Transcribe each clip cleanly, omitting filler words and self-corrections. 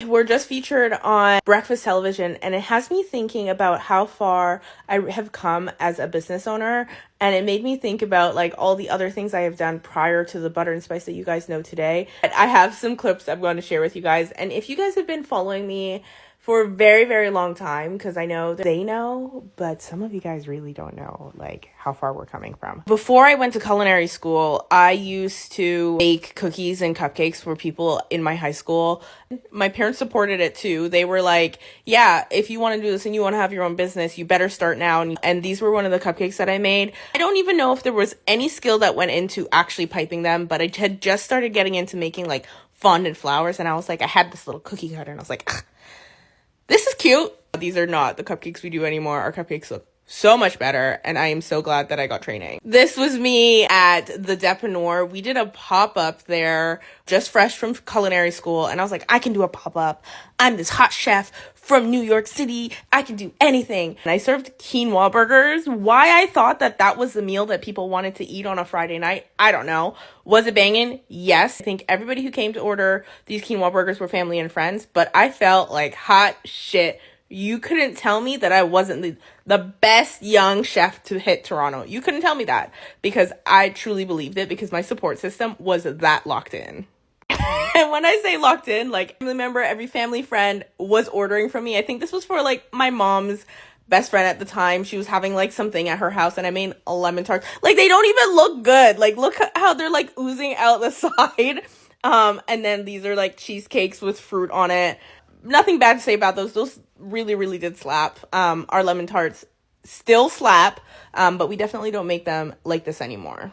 were just featured on breakfast television, and it has me thinking about how far I have come as a business owner, and it made me think about like all the other things I have done prior to the butter and spice that you guys know today. I have some clips I'm going to share with you guys, and if you guys have been following me for a very, very long time, because I know they know, but some of you guys really don't know like how far we're coming from. Before I went to culinary school, I used to make cookies and cupcakes for people in my high school. My parents supported it too. They were like, yeah, if you want to do this and you want to have your own business, you better start now. And these were one of the cupcakes that I made. I don't even know if there was any skill that went into actually piping them, but I had just started getting into making like fondant flowers, and I was like, I had this little cookie cutter, and I was like, this is cute. These are not the cupcakes we do anymore. Our cupcakes look so much better, and I am so glad that I got training. This was me at the Depanneur. We did a pop-up there, just fresh from culinary school, and I was like, I can do a pop-up. I'm this hot chef from New York City. I can do anything. And I served quinoa burgers. Why I thought that that was the meal that people wanted to eat on a Friday night, I don't know. Was it banging? Yes. I think everybody who came to order these quinoa burgers were family and friends, but I felt like hot shit. You couldn't tell me that I wasn't the best young chef to hit Toronto. You couldn't tell me that, because I truly believed it, because my support system was that locked in. And when I say locked in, like, remember, every family friend was ordering from me. I think this was for like my mom's best friend at the time. She was having like something at her house, and I made lemon tarts. Like, they don't even look good. Like, look how they're like oozing out the side. And then these are like cheesecakes with fruit on it. Nothing bad to say about those. Those really, really did slap. Our lemon tarts still slap, but we definitely don't make them like this anymore.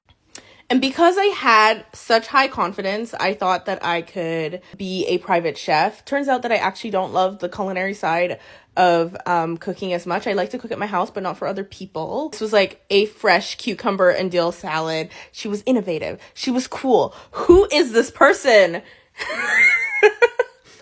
And because I had such high confidence, I thought that I could be a private chef. Turns out that I actually don't love the culinary side of cooking as much. I like to cook at my house, but not for other people. This was like a fresh cucumber and dill salad. She was innovative. She was cool. Who is this person?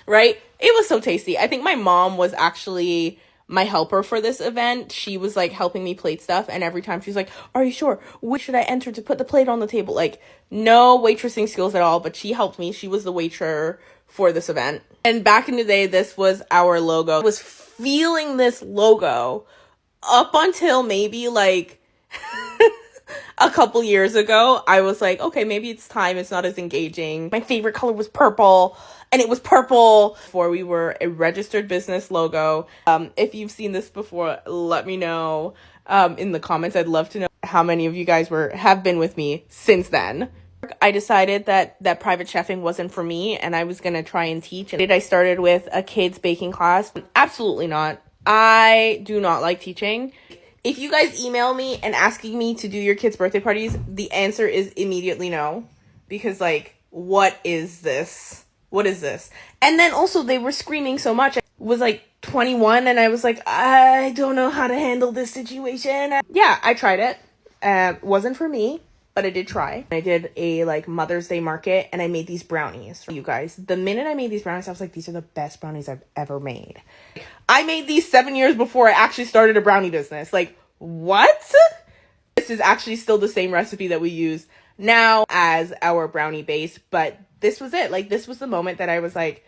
Right? It was so tasty. I think my mom was actually my helper for this event. She was like helping me plate stuff, and every time she's like, are you sure? Which should I enter to put the plate on the table? Like, no waitressing skills at all, but she helped me. She was the waiter for this event. And back in the day, this was our logo. I was feeling this logo up until maybe like a couple years ago. I was like, okay, maybe it's time. It's not as engaging. My favorite color was purple, and it was purple before we were a registered business logo. If you've seen this before, let me know in the comments. I'd love to know how many of you guys have been with me since then. I decided that private chefing wasn't for me, and I was going to try and teach. And I started with a kids baking class. Absolutely not. I do not like teaching. If you guys email me and asking me to do your kids' birthday parties, the answer is immediately no. Because, like, what is this? What is this? And then also, they were screaming so much. I was like 21, and I was like, I don't know how to handle this situation. Yeah, I tried it. Wasn't for me, but I did try. I did a like Mother's Day market, and I made these brownies for you guys. The minute I made these brownies, I was like, these are the best brownies I've ever made. I made these 7 years before I actually started a brownie business. Like, what? This is actually still the same recipe that we use now as our brownie base, but this was it. Like, this was the moment that I was like,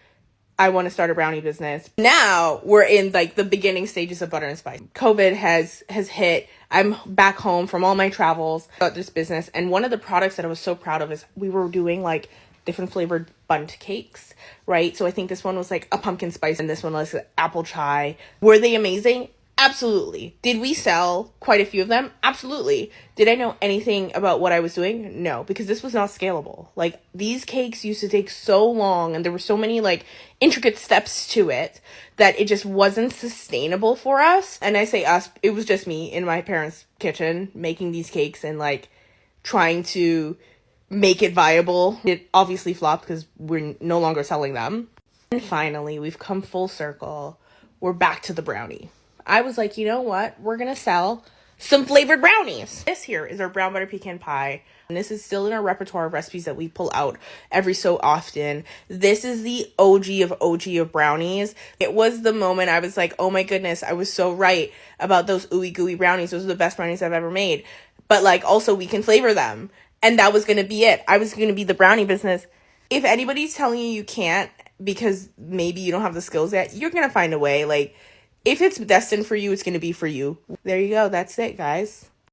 I want to start a brownie business. Now we're in like the beginning stages of butter and spice. COVID has hit. I'm back home from all my travels about this business, and one of the products that I was so proud of is we were doing like different flavored bundt cakes, right? So I think this one was like a pumpkin spice, and this one was apple chai. Were they amazing? Absolutely. Did we sell quite a few of them? Absolutely. Did I know anything about what I was doing? No, because this was not scalable. Like, these cakes used to take so long, and there were so many like intricate steps to it that it just wasn't sustainable for us. And I say us, it was just me in my parents' kitchen making these cakes and like trying to make it viable. It obviously flopped because we're no longer selling them. And finally, we've come full circle. We're back to the brownie. I was like, you know what? We're going to sell some flavored brownies. This here is our brown butter pecan pie. And this is still in our repertoire of recipes that we pull out every so often. This is the OG of brownies. It was the moment I was like, oh my goodness, I was so right about those ooey gooey brownies. Those are the best brownies I've ever made. But like, also we can flavor them. And that was going to be it. I was going to be the brownie business. If anybody's telling you you can't, because maybe you don't have the skills yet, you're going to find a way. Like, if it's destined for you, it's going to be for you. There you go. That's it, guys.